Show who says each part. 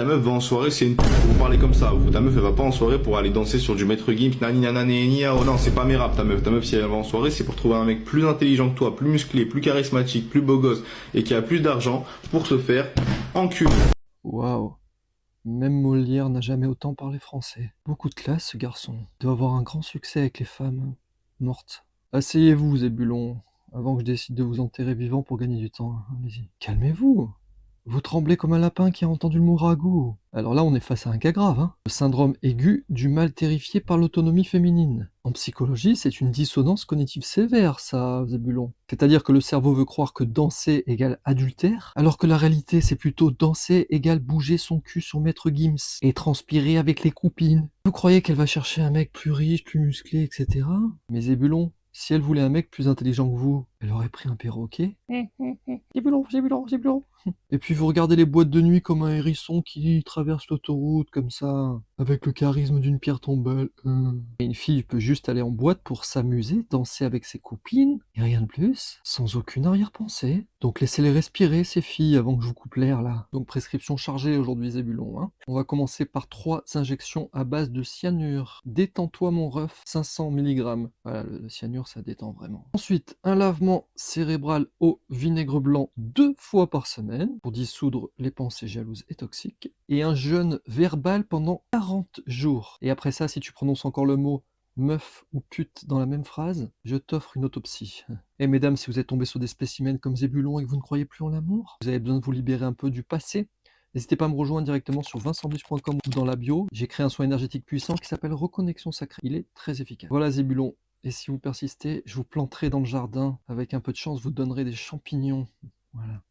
Speaker 1: Ta meuf va en soirée, c'est une pute. Vous parlez comme ça. Ta meuf, elle va pas en soirée pour aller danser sur du Maître Gims, nani nanani nia. Oh non, c'est pas mes rap, ta meuf. Ta meuf, si elle va en soirée, c'est pour trouver un mec plus intelligent que toi, plus musclé, plus charismatique, plus beau gosse et qui a plus d'argent pour se faire enculer.
Speaker 2: Waouh. Même Molière n'a jamais autant parlé français. Beaucoup de classe, ce garçon. Il doit avoir un grand succès avec les femmes mortes. Asseyez-vous, Zébulon, avant que je décide de vous enterrer vivant pour gagner du temps. Allez-y. Calmez-vous. Vous tremblez comme un lapin qui a entendu le mot ragoût. Alors là, on est face à un cas grave, hein. Le syndrome aigu du mal terrifié par l'autonomie féminine. En psychologie, c'est une dissonance cognitive sévère, ça, Zébulon. C'est-à-dire que le cerveau veut croire que danser égale adultère, alors que la réalité, c'est plutôt danser égale bouger son cul sur Maître Gims et transpirer avec les copines. Vous croyez qu'elle va chercher un mec plus riche, plus musclé, etc. Mais Zébulon, si elle voulait un mec plus intelligent que vous, elle aurait pris un perroquet. Zébulon, Zébulon, Zébulon. Et puis vous regardez les boîtes de nuit comme un hérisson qui traverse l'autoroute comme ça, avec le charisme d'une pierre tombale. Et une fille peut juste aller en boîte pour s'amuser, danser avec ses copines, et rien de plus, sans aucune arrière-pensée. Donc laissez-les respirer, ces filles, avant que je vous coupe l'air là. Donc prescription chargée aujourd'hui, Zébulon, hein. On va commencer par 3 injections à base de cyanure. Détends-toi mon ref, 500 mg. Voilà, le cyanure ça détend vraiment. Ensuite, un lavement cérébral au vinaigre blanc 2 fois par semaine pour dissoudre les pensées jalouses et toxiques, et un jeûne verbal pendant 40 jours. Et après ça, si tu prononces encore le mot meuf ou pute dans la même phrase, je t'offre une autopsie. Et mesdames, si vous êtes tombés sur des spécimens comme Zébulon et que vous ne croyez plus en l'amour, vous avez besoin de vous libérer un peu du passé, n'hésitez pas à me rejoindre directement sur vincentbiche.com ou dans la bio. J'ai créé un soin énergétique puissant qui s'appelle Reconnexion Sacrée. Il est très efficace. Voilà Zébulon. Et si vous persistez, je vous planterai dans le jardin. Avec un peu de chance, vous donnerez des champignons. Voilà.